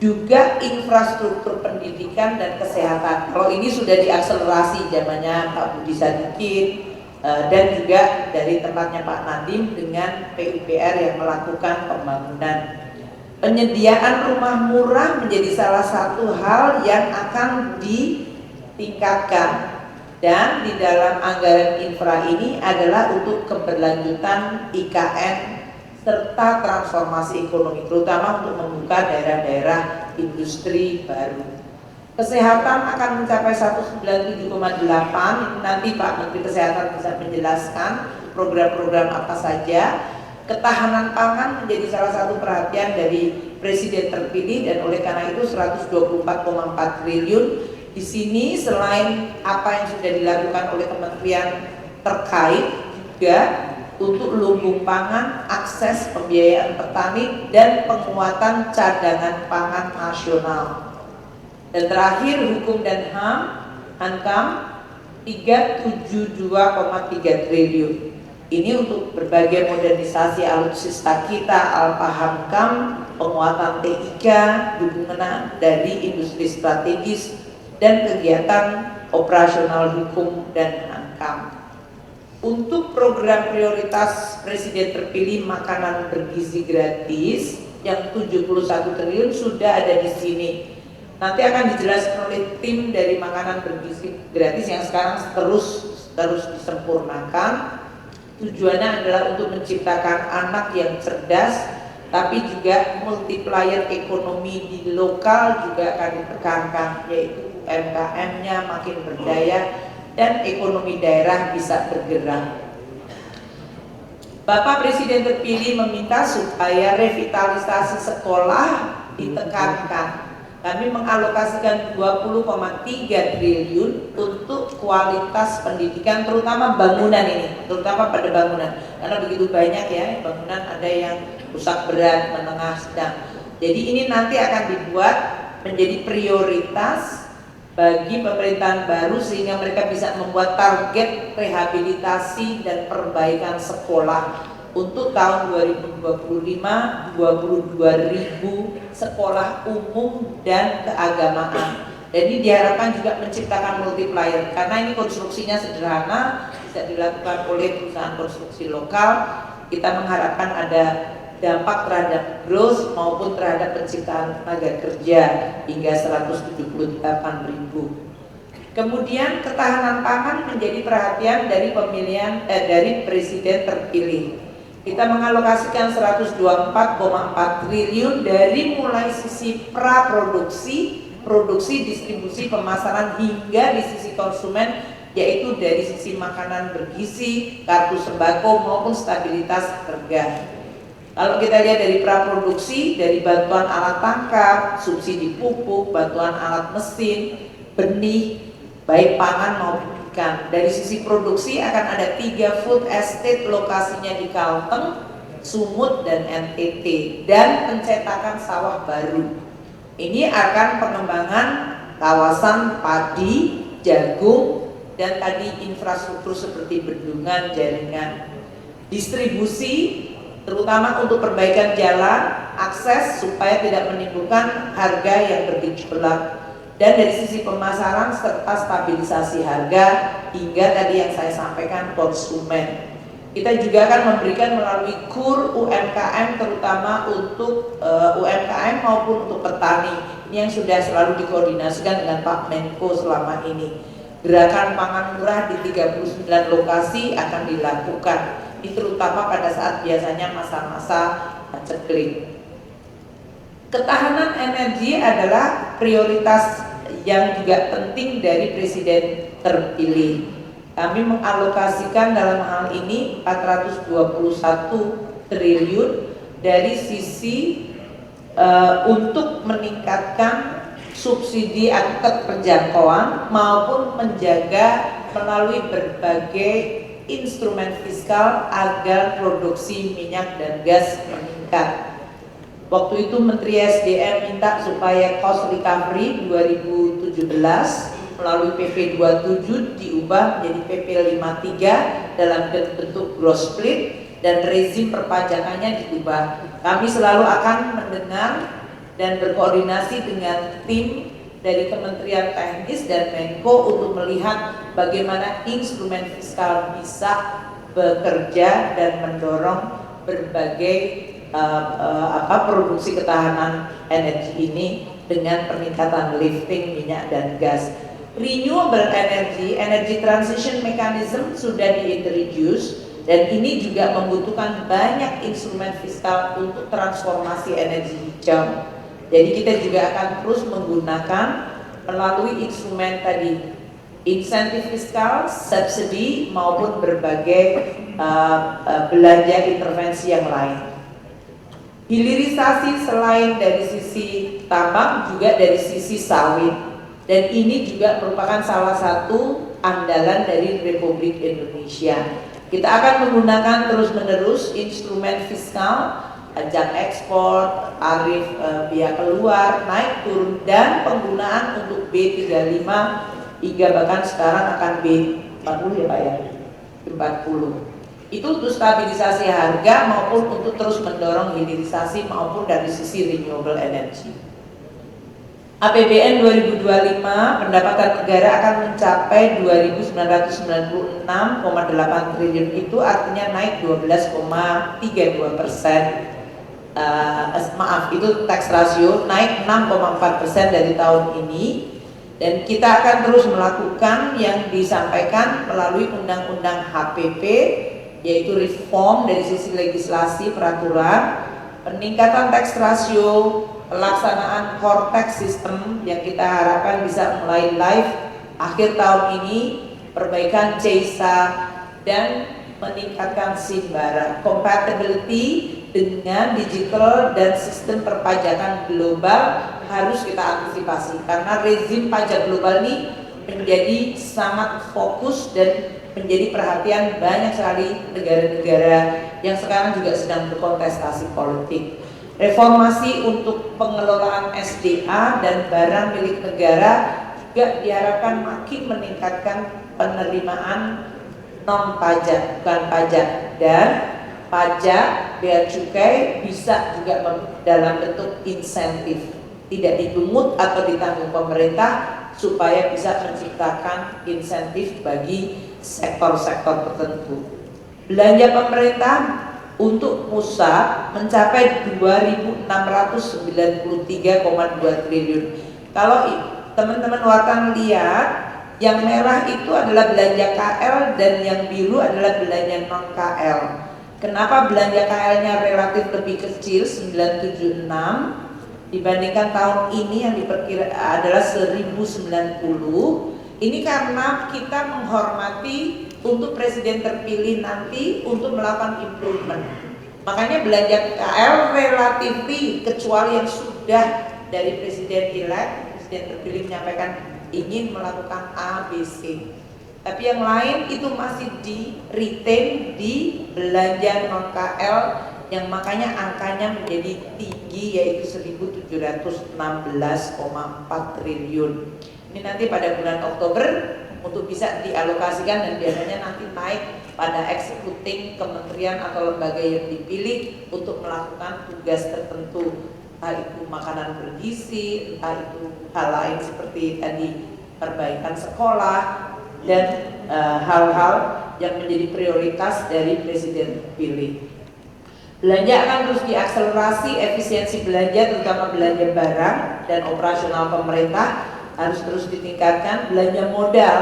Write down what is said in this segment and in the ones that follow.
juga infrastruktur pendidikan dan kesehatan. Kalau ini sudah diakselerasi zamannya Pak Budi Sadikin dan juga dari tempatnya Pak Nadiem dengan PUPR yang melakukan pembangunan. Penyediaan rumah murah menjadi salah satu hal yang akan ditingkatkan, dan di dalam anggaran infra ini adalah untuk keberlanjutan IKN serta transformasi ekonomi, terutama untuk membuka daerah-daerah industri baru. Kesehatan akan mencapai 197,8. Nanti Pak Menteri Kesehatan bisa menjelaskan program-program apa saja. Ketahanan pangan menjadi salah satu perhatian dari Presiden terpilih, dan oleh karena itu 124,4 triliun. Di sini selain apa yang sudah dilakukan oleh kementerian terkait, juga untuk lumbung pangan, akses pembiayaan petani, dan penguatan cadangan pangan nasional. Dan terakhir hukum dan HAM, Hankam 372,3 triliun. Ini untuk berbagai modernisasi alutsista kita, Alpha-Hankam, penguatan TIK, dukungan dari industri strategis, dan kegiatan operasional hukum dan Hankam. Untuk program prioritas Presiden terpilih makanan bergizi gratis yang 71 triliun sudah ada di sini. Nanti akan dijelaskan oleh tim dari makanan bergizi gratis yang sekarang terus disempurnakan. Tujuannya adalah untuk menciptakan anak yang cerdas, tapi juga multiplier ekonomi di lokal juga akan ditekankan, yaitu UMKM-nya makin berdaya dan ekonomi daerah bisa bergerak. Bapak Presiden terpilih meminta supaya revitalisasi sekolah ditekankan. Kami mengalokasikan 20,3 triliun untuk kualitas pendidikan, terutama bangunan ini, terutama pada bangunan, karena begitu banyak ya bangunan, ada yang rusak berat, menengah, sedang. Jadi ini nanti akan dibuat menjadi prioritas bagi pemerintahan baru, sehingga mereka bisa membuat target rehabilitasi dan perbaikan sekolah. Untuk tahun 2025, 22.000 sekolah umum dan keagamaan. Jadi diharapkan juga menciptakan multiplier, karena ini konstruksinya sederhana, bisa dilakukan oleh perusahaan konstruksi lokal. Kita mengharapkan ada dampak terhadap growth maupun terhadap penciptaan tenaga kerja hingga 178.000. Kemudian ketahanan pangan menjadi perhatian dari dari Presiden terpilih. Kita mengalokasikan 124,4 triliun dari mulai sisi praproduksi, produksi, distribusi, pemasaran, hingga di sisi konsumen, yaitu dari sisi makanan bergizi, kartu sembako maupun stabilitas harga. Kalau kita lihat dari praproduksi, dari bantuan alat tangkap, subsidi pupuk, bantuan alat mesin, benih, baik pangan maupun ikan. Dari sisi produksi akan ada 3 food estate, lokasinya di Kalteng, Sumut, dan NTT, dan pencetakan sawah baru. Ini akan pengembangan kawasan padi, jagung, dan tadi infrastruktur seperti bendungan, jaringan, distribusi, terutama untuk perbaikan jalan, akses supaya tidak menimbulkan harga yang bergejolak. Dan dari sisi pemasaran serta stabilisasi harga, hingga tadi yang saya sampaikan konsumen. Kita juga akan memberikan melalui KUR UMKM, terutama untuk UMKM maupun untuk petani. Ini yang sudah selalu dikoordinasikan dengan Pak Menko selama ini. Gerakan pangan murah di 39 lokasi akan dilakukan, ini terutama pada saat biasanya masa-masa paceklik. Ketahanan energi adalah prioritas yang juga penting dari Presiden terpilih. Kami mengalokasikan dalam hal ini 421 triliun dari sisi untuk meningkatkan subsidi angkutan penjangkauan maupun menjaga melalui berbagai instrumen fiskal agar produksi minyak dan gas meningkat. Waktu itu Menteri SDM minta supaya cost recovery 2017 melalui PP 27 diubah menjadi PP 53 dalam bentuk gross split, dan rezim perpajakannya diubah. Kami selalu akan mendengar dan berkoordinasi dengan tim dari Kementerian Teknis dan Menko untuk melihat bagaimana instrumen fiskal bisa bekerja dan mendorong berbagai produksi ketahanan energi ini dengan peningkatan lifting minyak dan gas. Renewable energy, energy transition mechanism sudah diintroduce dan ini juga membutuhkan banyak instrumen fiskal untuk transformasi energi hijau. Jadi kita juga akan terus menggunakan melalui instrumen tadi, insentif fiskal, subsidi maupun berbagai belanja intervensi yang lain. Hilirisasi selain dari sisi tambang juga dari sisi sawit, dan ini juga merupakan salah satu andalan dari Republik Indonesia. Kita akan menggunakan terus-menerus instrumen fiskal, pajak ekspor, tarif biaya keluar, naik turun, dan penggunaan untuk B35 hingga bahkan sekarang akan B40 ya Pak ya, B40. Itu untuk stabilisasi harga maupun untuk terus mendorong hilirisasi maupun dari sisi renewable energy. APBN 2025 pendapatan negara akan mencapai 2.996,8 triliun, itu artinya naik 12,32%. Itu tax ratio naik 6,4% dari tahun ini, dan kita akan terus melakukan yang disampaikan melalui undang-undang HPP, yaitu reform dari sisi legislasi peraturan, peningkatan tax ratio, pelaksanaan core tax system yang kita harapkan bisa mulai live akhir tahun ini, perbaikan CISA, dan meningkatkan SIMBARA, compatibility dengan digital dan sistem perpajakan global harus kita antisipasi karena rezim pajak global ini menjadi sangat fokus dan menjadi perhatian banyak sekali negara-negara yang sekarang juga sedang berkontestasi politik. Reformasi untuk pengelolaan SDA dan barang milik negara juga diharapkan makin meningkatkan penerimaan non pajak, bukan pajak, dan pajak bea cukai bisa juga dalam bentuk insentif, tidak dipungut atau ditanggung pemerintah supaya bisa menciptakan insentif bagi sektor-sektor tertentu. Belanja pemerintah untuk pusat mencapai 2.693,2 triliun. Kalau teman-teman wartawan lihat, yang merah itu adalah belanja KL dan yang biru adalah belanja non KL. Kenapa belanja KL-nya relatif lebih kecil 976 dibandingkan tahun ini yang diperkira adalah 1090? Ini karena kita menghormati untuk presiden terpilih nanti untuk melakukan improvement. Makanya belanja KL relatif, kecuali yang sudah dari presiden elect, presiden terpilih menyampaikan ingin melakukan A, B, C. Tapi yang lain itu masih di retain di belanja non KL yang makanya angkanya menjadi tinggi, yaitu 1.716,4 triliun. Ini nanti pada bulan Oktober untuk bisa dialokasikan dan biasanya nanti naik pada executing kementerian atau lembaga yang dipilih untuk melakukan tugas tertentu, entah itu makanan bergizi, entah itu hal lain seperti tadi perbaikan sekolah dan hal-hal yang menjadi prioritas dari presiden terpilih. Belanja akan terus diakselerasi, efisiensi belanja terutama belanja barang dan operasional pemerintah harus terus ditingkatkan, belanja modal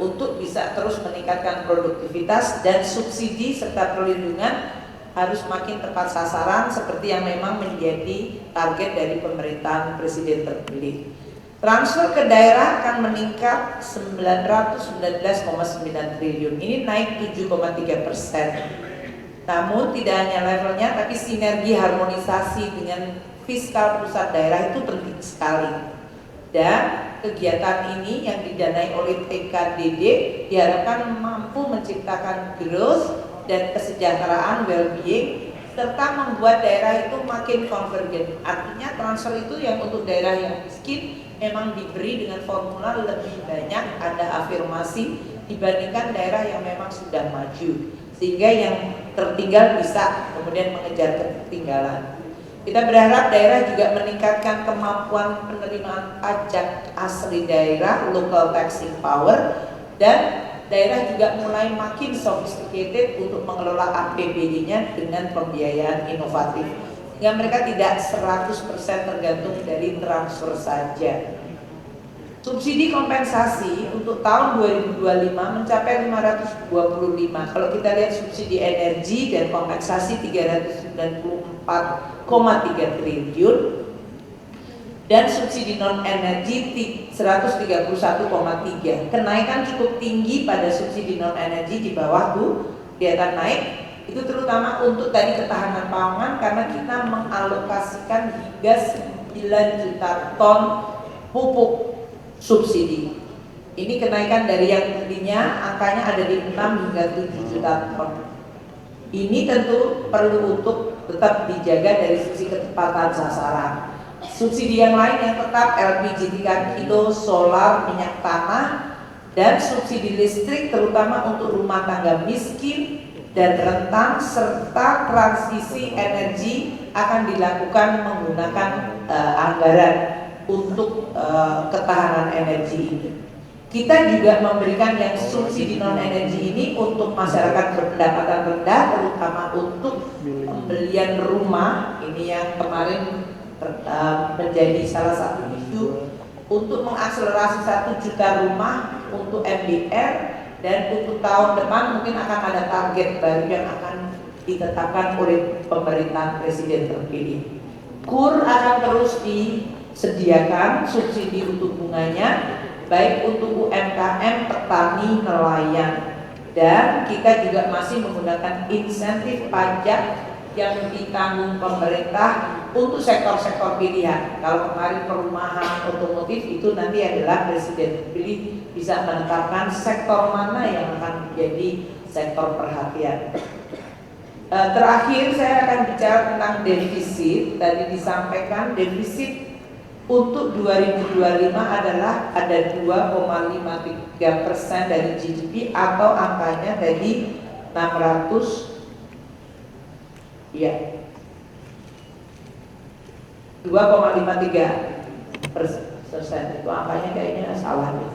untuk bisa terus meningkatkan produktivitas, dan subsidi serta perlindungan harus makin tepat sasaran seperti yang memang menjadi target dari pemerintahan presiden terpilih. Transfer ke daerah akan meningkat 919,9 triliun, ini naik 7,3%. Namun tidak hanya levelnya, tapi sinergi harmonisasi dengan fiskal pusat daerah itu penting sekali. Dan kegiatan ini yang didanai oleh TKDD diharapkan mampu menciptakan growth dan kesejahteraan, well-being, serta membuat daerah itu makin konvergen. Artinya transfer itu yang untuk daerah yang miskin memang diberi dengan formula lebih banyak, ada afirmasi dibandingkan daerah yang memang sudah maju, sehingga yang tertinggal bisa kemudian mengejar ketertinggalan. Kita berharap daerah juga meningkatkan kemampuan penerimaan pajak asli daerah, local taxing power, dan daerah juga mulai makin sophisticated untuk mengelola APBD-nya dengan pembiayaan inovatif. Sehingga mereka tidak 100% tergantung dari transfer saja. Subsidi kompensasi untuk tahun 2025 mencapai 525. Kalau kita lihat subsidi energi dan kompensasi 394,3 triliun dan subsidi non energi 131,3. Kenaikan cukup tinggi pada subsidi non energi di bawah Bu, kelihatan naik. Itu terutama untuk tadi ketahanan pangan karena kita mengalokasikan hingga 9 juta ton pupuk subsidi. Ini kenaikan dari yang tadinya angkanya ada di 6 hingga 7 juta ton. Ini tentu perlu untuk tetap dijaga dari sisi ketepatan sasaran. Subsidi yang lain yang tetap LPG 3 kilo, solar, minyak tanah, dan subsidi listrik terutama untuk rumah tangga miskin dan rentan serta transisi energi akan dilakukan menggunakan anggaran untuk ketahanan energi ini. Kita juga memberikan yang subsidi non energi ini untuk masyarakat berpendapatan rendah, terutama untuk pembelian rumah. Ini yang kemarin menjadi salah satu isu untuk mengakselerasi 1 juta rumah untuk MDR, dan untuk tahun depan mungkin akan ada target baru yang akan ditetapkan oleh pemerintahan presiden terpilih. KUR akan terus disediakan subsidi untuk bunganya, baik untuk UMKM, petani, nelayan, dan kita juga masih menggunakan insentif pajak yang ditanggung pemerintah untuk sektor-sektor pilihan. Kalau kemarin perumahan, otomotif, itu nanti adalah presiden terpilih bisa menetapkan sektor mana yang akan menjadi sektor perhatian. Terakhir saya akan bicara tentang defisit. Tadi disampaikan defisit untuk 2025 adalah ada 2,53% dari GDP atau angkanya dari 600 ya 2,53%. Itu angkanya kayaknya salah nih.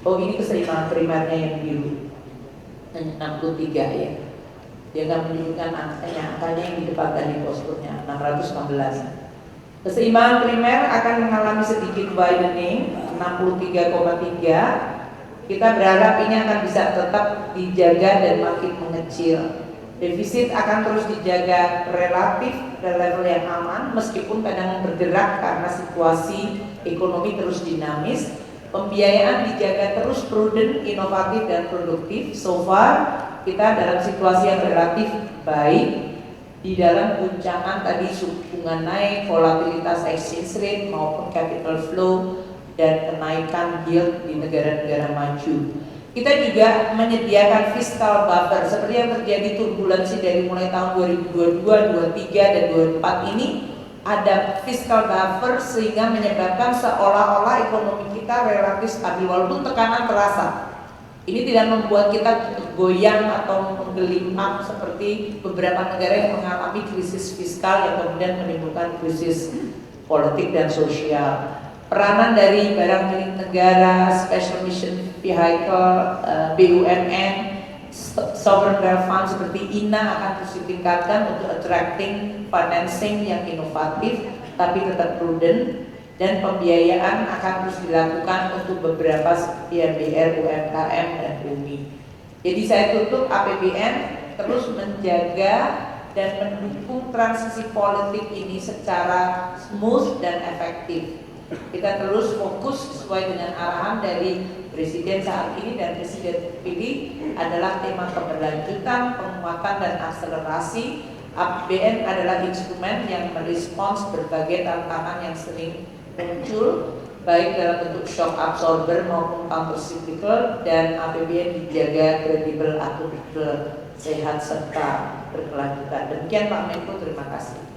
Oh, ini keseimbangan primernya yang biru 63 ya. Dia nggak menunjukkan angkanya yang di depan tadi posturnya 616. Keseimbangan primer akan mengalami sedikit widening 63,3. Kita berharap ini akan bisa tetap dijaga dan makin mengecil. Defisit akan terus dijaga relatif pada level yang aman meskipun kadang bergerak karena situasi ekonomi terus dinamis. Pembiayaan dijaga terus prudent, inovatif, dan produktif. So far kita dalam situasi yang relatif baik di dalam guncangan tadi suku bunga naik, volatilitas exchange rate maupun capital flow, dan kenaikan yield di negara-negara maju. Kita juga menyediakan fiscal buffer seperti yang terjadi turbulensi dari mulai tahun 2022, 2023, dan 2024 ini. Ada fiscal buffer sehingga menyebabkan seolah-olah ekonomi kita relatif stabil walaupun tekanan terasa. Ini tidak membuat kita goyang atau menggelimpang seperti beberapa negara yang mengalami krisis fiskal yang kemudian menimbulkan krisis politik dan sosial. Peranan dari barang milik negara, special mission vehicle, BUMN, sovereign wealth fund seperti INA akan terus ditingkatkan untuk attracting financing yang inovatif tapi tetap prudent, dan pembiayaan akan terus dilakukan untuk beberapa MDR, UMKM, dan UMI. Jadi saya tutup, APBN terus menjaga dan mendukung transisi politik ini secara smooth dan efektif. Kita terus fokus sesuai dengan arahan dari Presiden saat ini dan Presiden terpilih adalah tema keberlanjutan, penguatan, dan akselerasi. APBN adalah instrumen yang merespons berbagai tantangan yang sering muncul baik dalam bentuk shock absorber maupun counter cyclical, dan APBN dijaga kredibel, akuntabel, sehat, serta berkelanjutan. Demikian Pak Menko, terima kasih.